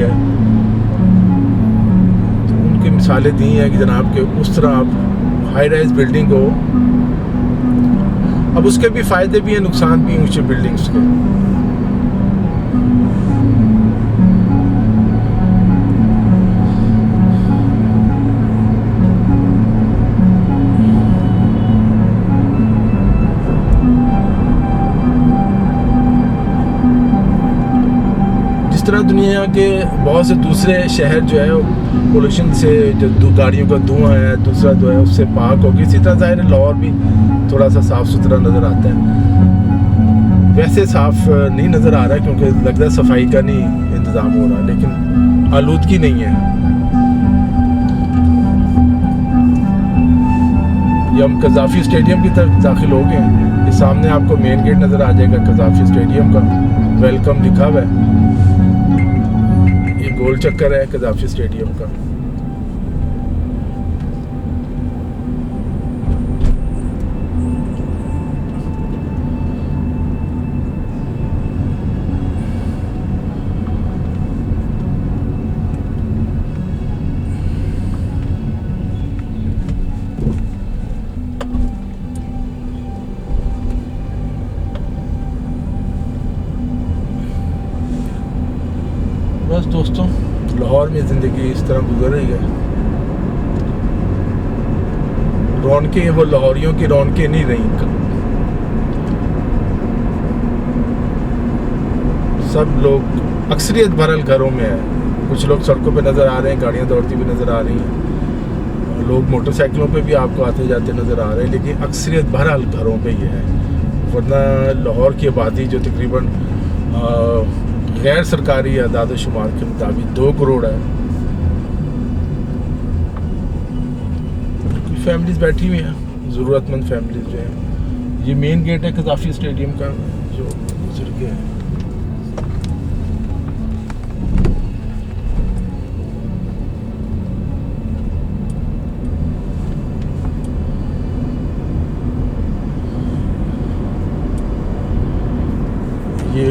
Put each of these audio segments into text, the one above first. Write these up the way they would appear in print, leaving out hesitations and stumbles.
है, तो उनकी मिसालें दी हैं कि जनाब के उस तरह आप हाई राइज बिल्डिंग हो। अब उसके भी फ़ायदे भी हैं, नुकसान भी हैं ऊंचे बिल्डिंग्स के। जिस तरह दुनिया के बहुत से दूसरे शहर जो है पोल्यूशन से, जो गाड़ियों का धुआं है दूसरा जो है उससे पाक होगी, इसी तरह ज़ाहिर है लाहौर भी थोड़ा सा साफ़ सुथरा नज़र आता है। वैसे साफ़ नहीं नज़र आ रहा क्योंकि लगता है सफाई का नहीं इंतज़ाम हो रहा, लेकिन आलूदगी नहीं है। ये हम कज़ाफ़ी स्टेडियम की तरफ दाखिल हो गए हैं। ये सामने आपको मेन गेट नज़र आ जाएगा कज़ाफ़ी स्टेडियम का, वेलकम लिखा हुआ है। ये गोल चक्कर है कज़ाफ़ी स्टेडियम का। बस दोस्तों, लाहौर में ज़िंदगी इस तरह गुजर रही है। रौनकें वो लाहौरियों की रौनकें नहीं रही। सब लोग अक्सरियत भरल घरों में है। कुछ लोग सड़कों पे नज़र आ रहे हैं, गाड़ियाँ दौड़ती हुई नज़र आ रही हैं, लोग मोटरसाइकिलों पे भी आपको आते जाते नज़र आ रहे हैं, लेकिन अक्सरियत भरल घरों पे ये है। वरना लाहौर की आबादी जो तकरीबन गैर सरकारी अदाद शुमार के मुताबिक 2 करोड़ है। कुछ फैमिलीज बैठी हुई हैं, ज़रूरतमंद फैमिलीज जो हैं। ये मेन गेट है कज़ाफ़ी स्टेडियम का जो गुजर के है। ये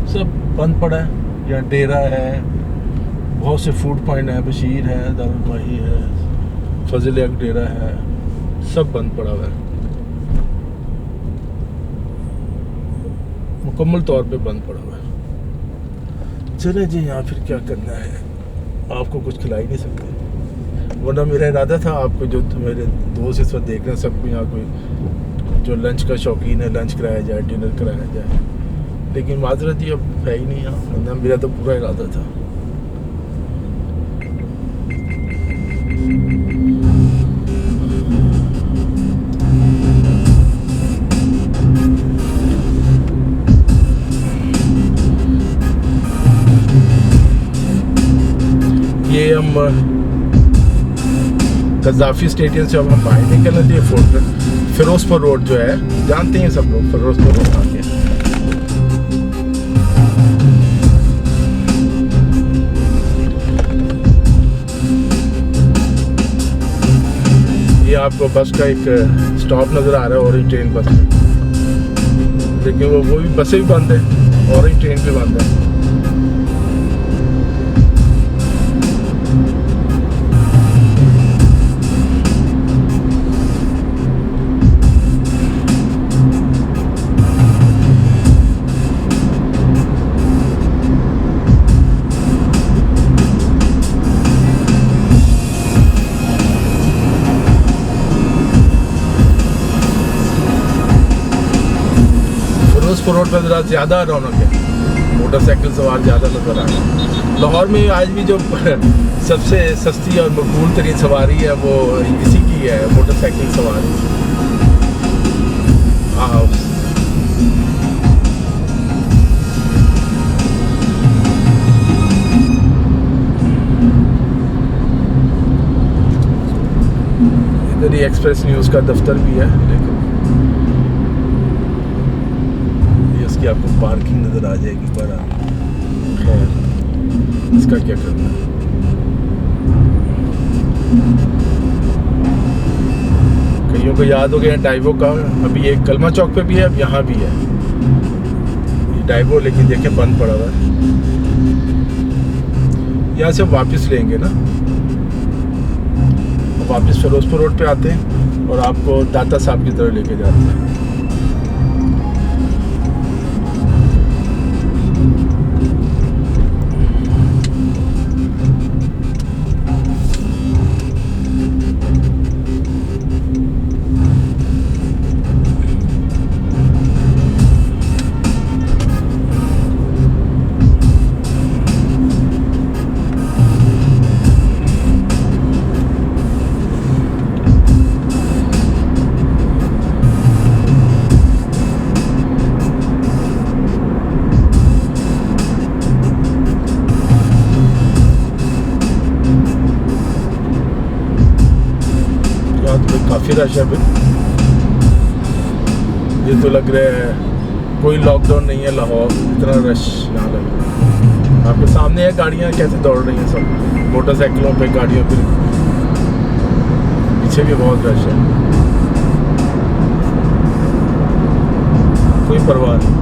सब बंद पड़ा है। यहाँ डेरा है, बहुत से फूड पॉइंट है, बशीर है, दारुल-माही है, फजल एक डेरा है, सब बंद पड़ा हुआ है, मुकम्मल तौर पे बंद पड़ा हुआ है। चले जी, यहाँ फिर क्या करना है, आपको कुछ खिला ही नहीं सकते। वरना मेरा इरादा था आपको, जो मेरे दोस्त इस वक्त देख रहे हैं, सबको यहाँ कोई जो लंच का शौकीन है लंच कराया जाए, डिनर कराया जाए, लेकिन माजरत ये अब है ही नहीं यहाँ, वरना मेरा तो पूरा इरादा था। ये हम कज़ाफ़ी स्टेडियम से अब हम बाहर निकलने लिए फिरोजपुर रोड जो है, जानते हैं सब लोग फिरोजपुर रोड आगे। ये आपको बस का एक स्टॉप नज़र आ रहा है, ऑरेंज ट्रेन बस, लेकिन वो भी बसें भी बंद है, ऑरेंज ट्रेन भी बंद है। रोड पर ज़रा ज़्यादा रौनक है, मोटरसाइकिल सवार ज़्यादा नज़र आ रहे हैं। लाहौर में आज भी जो सबसे सस्ती और मकबूल तरीन सवारी है वो इसी की है, मोटरसाइकिल सवारी। हाँ, इधर ही एक्सप्रेस न्यूज़ का दफ्तर भी है, लेकिन कि आपको पार्किंग नज़र आ जाएगी, पर खैर इसका क्या करना है। भाइयों को याद हो गया डाइवो का, अभी एक कलमा चौक पे भी है, अब यहाँ भी है ये डाइवो, लेकिन देखें बंद पड़ा हुआ है। यहाँ से वापस लेंगे ना, वापस फिरोजपुर रोड पे आते हैं और आपको दाता साहब की तरफ लेके जाते हैं। काफ़ी रश है भाई, ये तो लग रहा है कोई लॉकडाउन नहीं है लाहौर, इतना रश यहाँ लग रहा है। आपके सामने है गाड़ियाँ कैसे दौड़ रही हैं, सब मोटरसाइकिलों पे, गाड़ियों पे, पीछे भी बहुत रश है, कोई परवाह नहीं।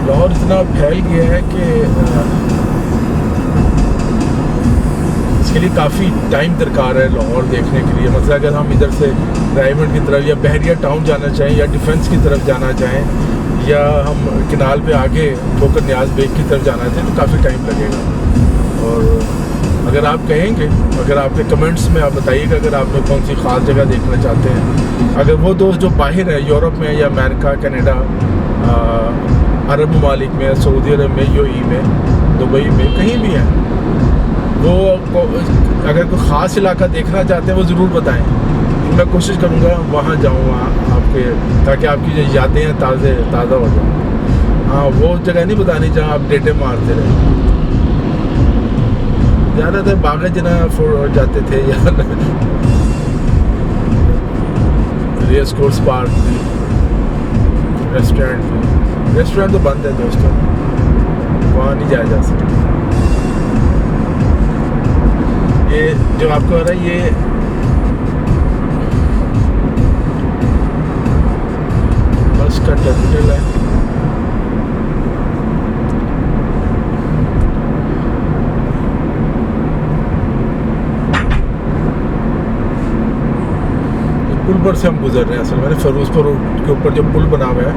लाहौर इतना फैल गया है कि इसके लिए काफ़ी टाइम दरकार है लाहौर देखने के लिए। मतलब अगर हम इधर से रायमंड की तरफ या बहरिया टाउन जाना चाहें या डिफेंस की तरफ जाना चाहें या हम किनाल पे आगे ठोकर न्याज बेग की तरफ जाना चाहें तो काफ़ी टाइम लगेगा। और अगर आप कहेंगे, अगर आपके कमेंट्स में आप बताइएगा अगर आपने कौन सी ख़ास जगह देखना चाहते हैं। अगर वो दोस्त जो बाहर है, यूरोप में या अमेरिका, कनाडा, अरब ममालिक में, सऊदी अरब में, यूएई में, दुबई में, कहीं भी हैं, वो अगर कोई ख़ास इलाका देखना चाहते हैं वो ज़रूर बताएं। मैं कोशिश करूँगा वहाँ जाऊँ, वहाँ आपके, ताकि आपकी जो यादें हैं ताज़ा हो जाएँ। हाँ, वो जगह नहीं बतानी जहाँ आप डेटे मारते रहे। ज़्यादातर बाग़ जना जाते थे या रेस कोर्स पार्क, रेस्टोरेंट तो बंद है दोस्तों, वहाँ नहीं जाया जा सकता। ये जो आपको आ रहा है ये बस का टर्मिनल है। पुल पर से हम गुजर रहे हैं। असल में फिरोजपुर रोड के ऊपर जो पुल बना हुआ है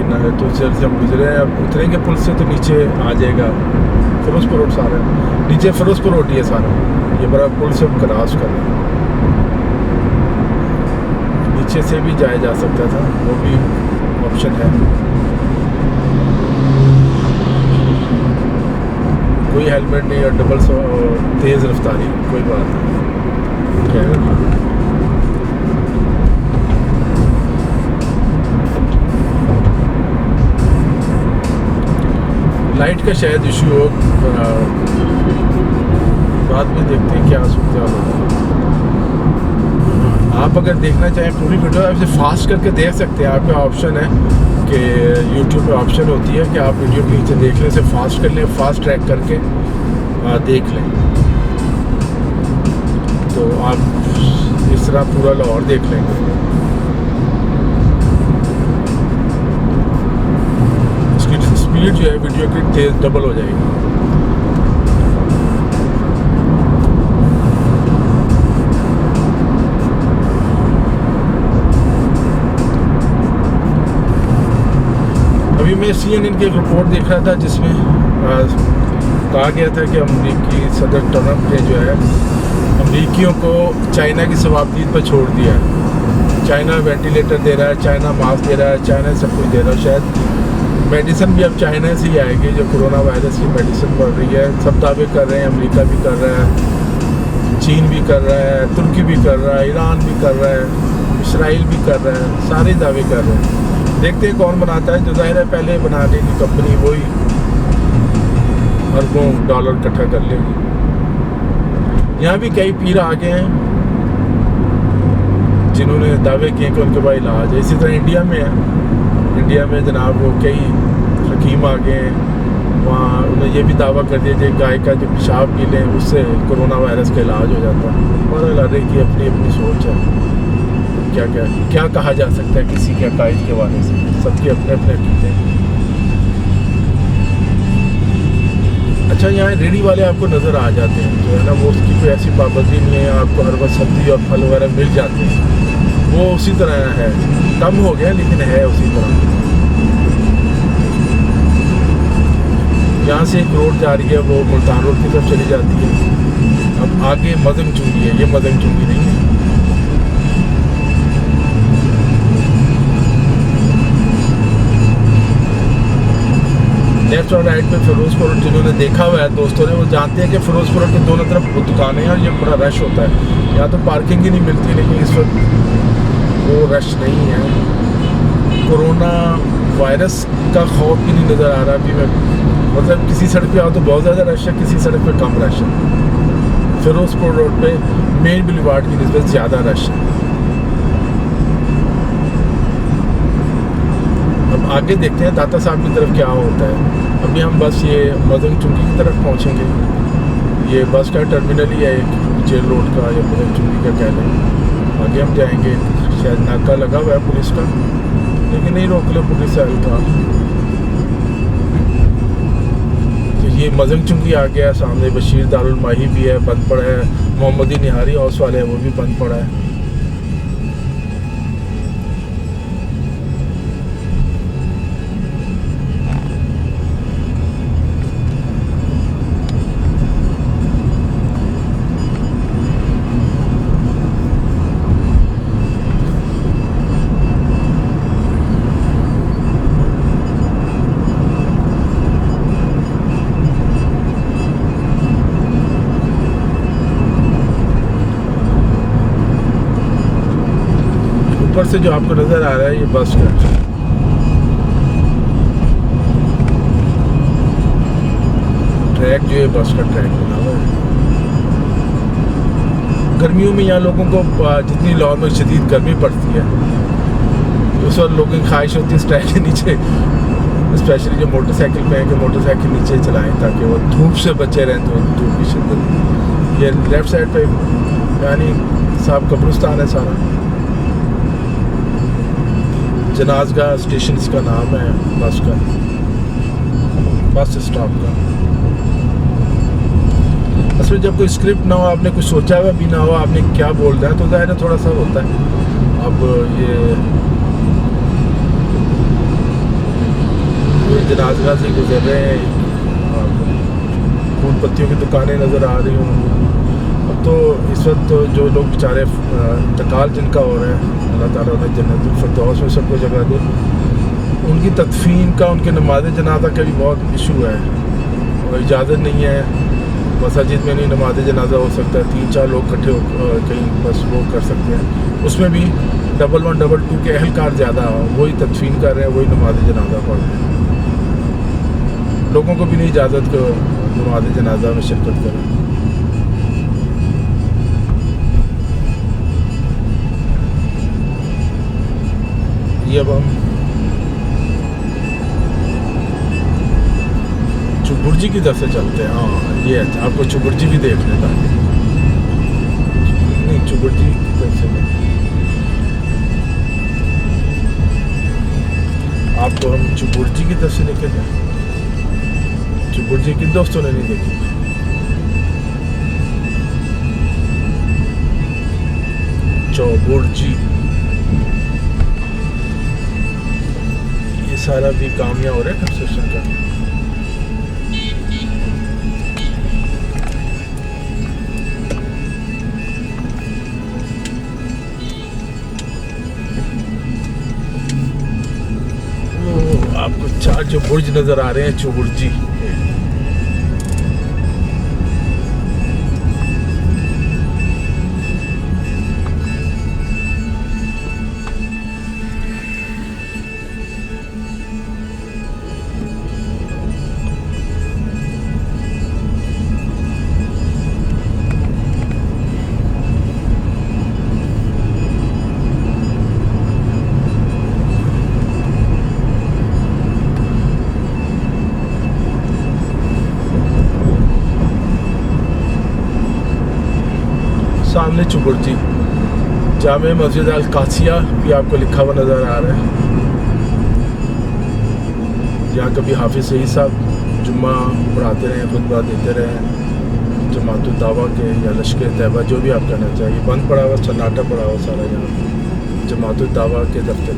तो उधर से हम गुजरे हैं। अब उतरेंगे पुल से तो नीचे आ जाएगा फिरोजपुर रोड, सारा नीचे फिरोजपुर रोड ही है सारा। ये बड़ा पुल से हम क्रॉस कर रहे हैं, नीचे से भी जाया जा सकता था, वो भी ऑप्शन है। कोई हेलमेट नहीं और डबल तेज़ रफ्तारी, कोई बात नहीं। लाइट का शायद इशू हो, बाद में देखते हैं क्या सूरत होगा। आप अगर देखना चाहें पूरी वीडियो आप इसे फास्ट करके देख सकते हैं। आपका ऑप्शन है कि यूट्यूब पे ऑप्शन होती है कि आप वीडियो के नीचे देख लें, इसे फास्ट कर लें, फास्ट ट्रैक करके देख लें, तो आप इस तरह पूरा लाहौर देख लेंगे। स्पीड जो है वीडियो की तेज़ डबल हो जाएगी। अभी मैं CNN की एक रिपोर्ट देख रहा था जिसमें कहा गया था कि अमेरिकी सदर ट्रंप ने जो है अमेरिकियों को चाइना की सवाबदीद पर छोड़ दिया है। चाइना वेंटिलेटर दे रहा है, चाइना मास्क दे रहा है, चाइना सब कुछ दे रहा है। शायद मेडिसिन भी अब चाइना से ही आएगी, जो कोरोना वायरस की मेडिसिन बढ़ रही है। सब दावे कर रहे हैं, अमेरिका भी कर रहा है, चीन भी कर रहा है, तुर्की भी कर रहा है, ईरान भी कर रहा है, इसराइल भी कर रहा है, सारे दावे कर रहे हैं। देखते हैं कौन बनाता है। जो ज़ाहिर है पहले बनाने की कंपनी वही अरबों डॉलर इकट्ठा कर लेगी। यहाँ भी कई पीर आ गए हैं जिन्होंने दावे किए कि उनके पास इलाज है। इसी तरह इंडिया में है, इंडिया में जनाब वो कई हकीम आ गए हैं, वहाँ उन्होंने ये भी दावा कर दिया कि गाय का जो पेशाब पी लें उससे कोरोना वायरस का इलाज हो जाता है। और अल्लाह की अपनी अपनी सोच है, क्या क्या क्या कहा जा सकता है किसी के अकायद के बारे से, सबके अपने अपने अकीदे हैं। अच्छा, यहाँ रेडी वाले आपको नज़र आ जाते हैं जो है ना, वो उसकी कोई ऐसी पाबंदी नहीं है, आपको हर वक्त सब्जी और फल वगैरह मिल जाते हैं, वो उसी तरह है, कम हो गया लेकिन है उसी तरह। यहाँ से एक रोड जा रही है, वो मुल्तान रोड की तरफ चली जाती है। अब आगे मदंग चुंगी है, ये मदंग चुंगी नहीं है। लेफ्ट और राइट पे फिरोजपुर, जिन्होंने देखा हुआ है दोस्तों ने, वो जानते हैं कि फिरोजपुर के दोनों तरफ दुकानें हैं और ये बड़ा रश होता है। यहाँ तो पार्किंग ही नहीं मिलती, लेकिन इस वक्त वो रश नहीं है। कोरोना वायरस का खौफ भी नहीं नज़र आ रहा अभी। मैं मतलब किसी सड़क पे आओ तो बहुत ज़्यादा रश है, किसी सड़क पे कम रश है। फिरोजपुर रोड पे मेन बुलेवार्ड की निस्बत ज़्यादा रश है। अब आगे देखते हैं दाता साहब की तरफ क्या होता है। अभी हम बस ये मदंग चुंगी की तरफ पहुंचेंगे। ये बस का टर्मिनल ही है एक, जेल रोड का या मदंग चुंगी का कह लें। आगे हम जाएंगे, शायद नाका लगा हुआ है पुलिस का, लेकिन नहीं रोक ले पुलिस है का। तो ये मदंग चुंगी आ गया, सामने बशीर दारुल माही भी है, बंद पड़ा है। मोहम्मदी निहारी हाउस वाले हैं, वो भी बंद पड़ा है। ऊपर से जो आपको नज़र आ रहा है ये बस का ट्रैक, जो है बस का ट्रैक बना हुआ है। गर्मियों में यहाँ लोगों को जितनी लाहौर में शदीद गर्मी पड़ती है, उस वक्त लोगों की ख्वाहिश होती है इस ट्रैक के नीचे, स्पेशली जो मोटरसाइकिल पे हैं, कि मोटरसाइकिल नीचे चलाएं ताकि वो धूप से बचे रहें, तो धूप की शिद्दत। ये लेफ़्ट साइड पे यानी साहब कब्रिस्तान है सारा। जनाजगाह स्टेशन इसका नाम है बस का, बस स्टॉप का। असल जब कोई स्क्रिप्ट ना हो, आपने कुछ सोचा हुआ भी ना हो, आपने क्या बोल रहा है, तो ज़ाहिर है थोड़ा सा होता है। अब ये जनाजगाह से गुजर रहे हैं, फूल पत्तियों की दुकानें नज़र आ रही होंगी। अब तो इस वक्त तो जो लोग बेचारे इंतकाल जिनका हो रहा है, अल्लाह ताला उन्हें जन्नतुल फिरदौस में सबको जगह दे, उनकी तदफीन का, उनके नमाज जनाजा का भी बहुत इशू है और इजाज़त नहीं है। मसाजिद में नहीं नमाज जनाजा हो सकता है, 3-4 लोग इकट्ठे कहीं बस वो कर सकते हैं। उसमें भी 1-1, 2-2 के अहलकार ज़्यादा हो, वही तदफीन कर रहे हैं, वही नमाज जनाजा पढ़ रहे हैं। लोगों को भी नहीं इजाज़त को नमाज जनाजा में शिरकत करें। ये अब हम चुबुर्जी की तरफ से चलते हैं। हाँ, ये आपको चुबुर्जी भी देख लेता है। नहीं, चुबुर्जी की तरफ से नहीं, आपको हम चुबुर्जी की तरफ से लेके जाए। चुबुर्जी किन दोस्तों ने नहीं देखी? चौबुर्जी, ये सारा भी काम यहाँ हो रहा है कंस्ट्रक्शन का। आपको 4 जो बुर्ज नजर आ रहे हैं चौबुर्जी, सामने चुबुर्जी जामे मस्जिद अल कासिया भी आपको लिखा हुआ नज़र आ रहा है। यहाँ कभी हाफिज सईद साहब जुम्मा पढ़ाते रहे, खुतबा देते रहे, जमात दावा के या लश्कर तैयबा जो भी आप कहना चाहिए। बंद पड़ा हुआ, सन्नाटा पड़ा हुआ सारा यहाँ जमात दावा के दफ्तर।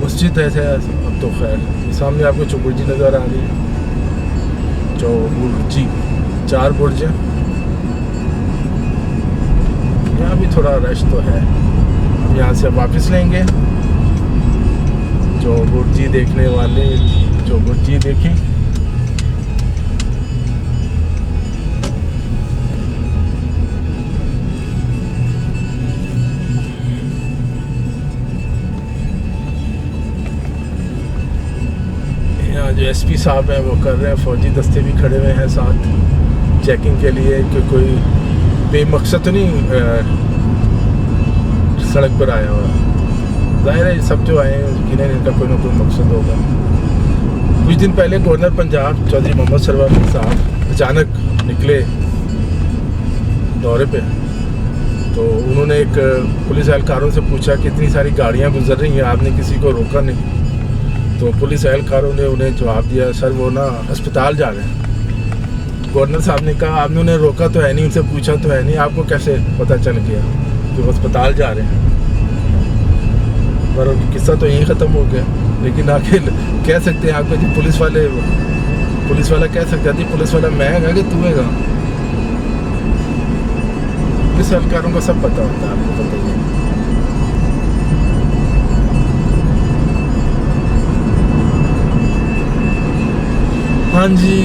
मस्जिद ऐसे अब तो खैर। सामने आपको चुबुर्जी नज़र आ रही है, चौबुर्जी 4 बुर्ज हैं। यहाँ भी थोड़ा रश तो है। हम यहाँ से वापस लेंगे। चौबुर्जी देखने वाले चौबुर्जी देखें। यहाँ जो एसपी साहब हैं वो कर रहे हैं, फौजी दस्ते भी खड़े हुए हैं साथ चेकिंग के लिए कि कोई बेमकसद तो नहीं सड़क पर आया हुआ। जाहिर है सब जो आए हैं यकीनन इनका कोई ना कोई मकसद होगा। कुछ दिन पहले गवर्नर पंजाब चौधरी मोहम्मद सरवर साहब अचानक निकले दौरे पे, तो उन्होंने एक पुलिस एहलकारों से पूछा कि इतनी सारी गाड़ियां गुजर रही हैं, आपने किसी को रोका नहीं? तो पुलिस एहलकारों ने उन्हें जवाब दिया, सर वो ना अस्पताल जा रहे हैं। गवर्नर साहब ने कहा आपने उन्हें रोका तो है नहीं, उनसे पूछा तो है नहीं, आपको कैसे पता चल गया कि वो अस्पताल जा रहे हैं? पर किस्सा तो यहीं ख़त्म हो गया। लेकिन आखिर कह सकते हैं आपको जी पुलिस वाला कह सकता है जी पुलिस वाला मैं है कि तू है? पुलिस एहलकारों को सब पता होता है, आपको पता ही है। हाँ जी,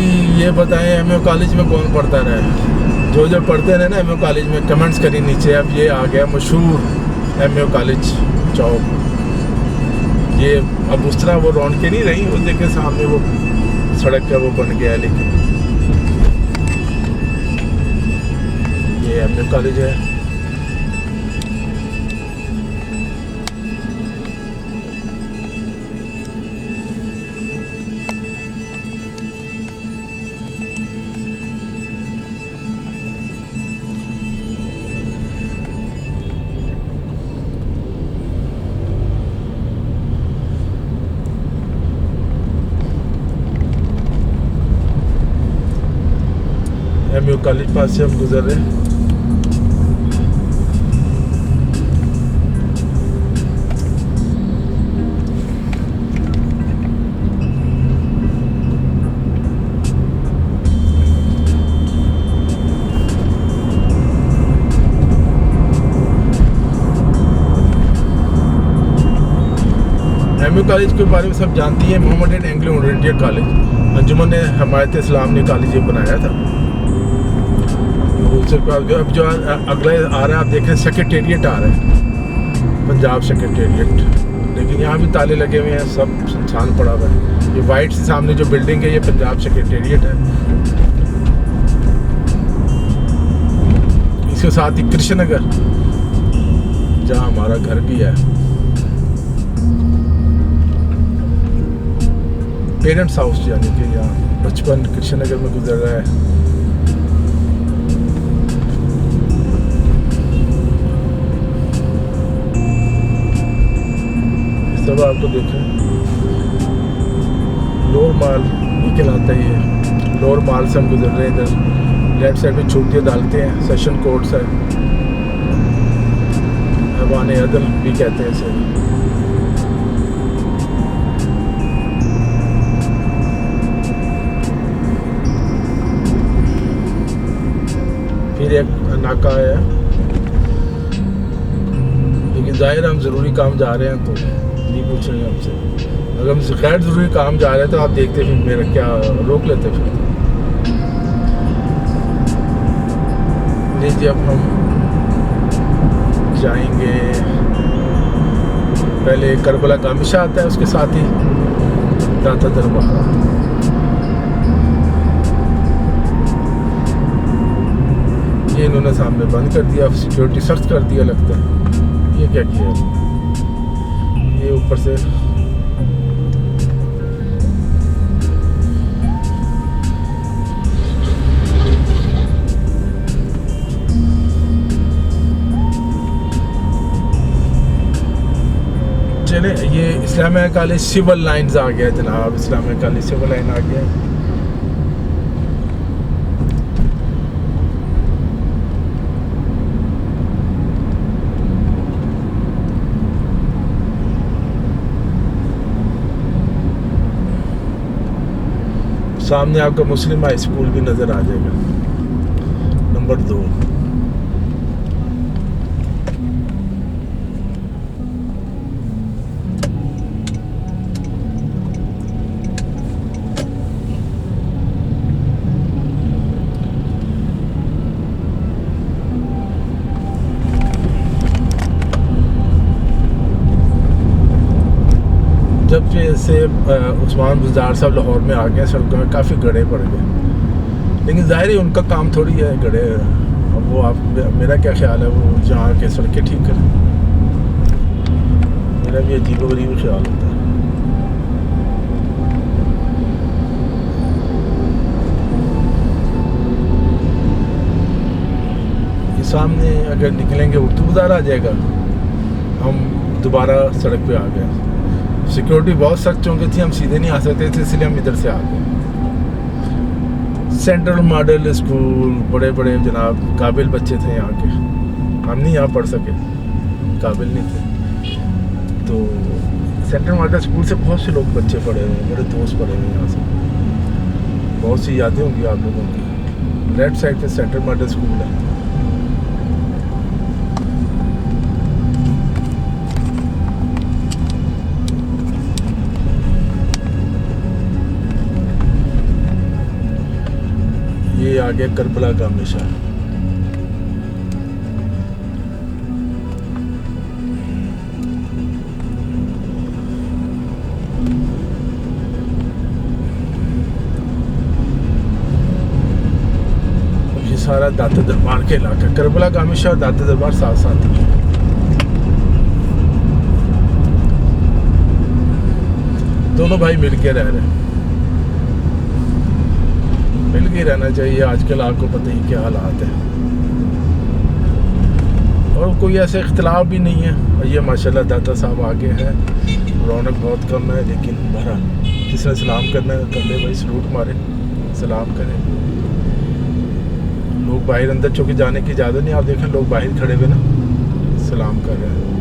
ये बताएं एमओ कॉलेज में कौन पढ़ता रहे? जो पढ़ते रहे ना एमओ कॉलेज में कमेंट्स करिए नीचे। अब ये आ गया मशहूर एमओ कॉलेज चौक। ये अब उस तरह वो रौनकें नहीं रही, वो देखे सामने वो सड़क का वो बन गया है। लेकिन ये एमओ कॉलेज है। एमयू कॉलेज पास से हम गुजर रहे हैं। एमयू कॉलेज के बारे में सब जानती हैं। मोहम्मदन एंग्लो इंडियन कॉलेज, अंजुमन हमायत इस्लाम ने कॉलेज ये बनाया था। उससे अब जो अगला आ रहा है आप देख रहे हैं सेक्रेटेरिएट आ रहा है, पंजाब सेक्रेटेरिएट। लेकिन यहाँ भी ताले लगे हुए हैं, सब सुनसान पड़ा हुआ है। ये वाइट से सामने जो बिल्डिंग है ये पंजाब सेक्रेटेरिएट है। इसके साथ ही कृष्णनगर जहाँ हमारा घर भी है, पेरेंट्स हाउस, यानी कि यहाँ बचपन कृष्णनगर में गुजर रहा है। सब आपको देखें लोअर माल निकल आता है। लोअर माल से हम गुजर रहे हैं। इधर लेफ्ट साइड में छूटियाँ डालते हैं, सेशन कोर्ट्स है, हवाने अदल भी कहते हैं इसे। फिर एक नाका है, लेकिन जाहिर हम ज़रूरी काम जा रहे हैं तो नहीं पूछ रहे हैं हमसे। अगर हम गैर ज़रूरी काम जा रहे हैं तो आप देखते फिर मेरा क्या रोक लेते फिर। लीजिए अब हम जाएंगे, पहले करबला का हमेशा आता है, उसके साथ ही दाता दरबार। ये इन्होंने सामने बंद कर दिया, सिक्योरिटी सख्त कर दिया लगता है। ये क्या किया है? ये ऊपर से चले, ये इस्लामिया कॉलेज सिविल लाइंस आ गया जनाब, इस्लामिया कॉलेज सिविल लाइन आ गया। सामने आपका मुस्लिम हाई स्कूल भी नज़र आ जाएगा, नंबर 2। जब से उस्मान बुज़दार साहब लाहौर में आ गए, सड़कों में काफ़ी गड्ढे पड़ गए, लेकिन ज़ाहिर है उनका काम थोड़ी है गड्ढे। अब वो आप, मेरा क्या ख्याल है, वो जहाँ के सड़कें ठीक करें, मेरा भी अजीब-व-गरीब ख्याल होता है। ये सामने अगर निकलेंगे उर्दू बाज़ार आ जाएगा, हम दोबारा सड़क पे आ गए। सिक्योरिटी बहुत सख्त चौंकी थी, हम सीधे नहीं आ सकते थे, इसलिए हम इधर से आ गए। सेंट्रल मॉडल स्कूल, बड़े बड़े जनाब काबिल बच्चे थे यहाँ के, हम नहीं यहाँ पढ़ सके, काबिल नहीं थे। तो सेंट्रल मॉडल स्कूल से बहुत से लोग बच्चे पढ़े हुए हैं, मेरे दोस्त पढ़े हुए हैं यहाँ से, बहुत सी यादें होंगी आप लोगों की। लेफ्ट साइड पे सेंट्रल मॉडल स्कूल है। ये आ गया करबला का हमेशा। ये सारा दाता दरबार के इलाका, करबला का हमेशा और दाता दरबार साथ साथ ही है। दोनों भाई मिलके रह रहे हैं, मिल के रहना चाहिए। आजकल आपको पता ही क्या हालात है, और कोई ऐसे इख्तिलाफ भी नहीं है। और ये माशाल्लाह दाता साहब आगे हैं, रौनक बहुत कम है, लेकिन बहरहाल जिसने सलाम करना है कर ले भाई, सलूट मारे, सलाम करें। लोग बाहर अंदर चौकी जाने की इजाज़त नहीं, आप देखें लोग बाहर खड़े हुए ना सलाम कर रहे हैं।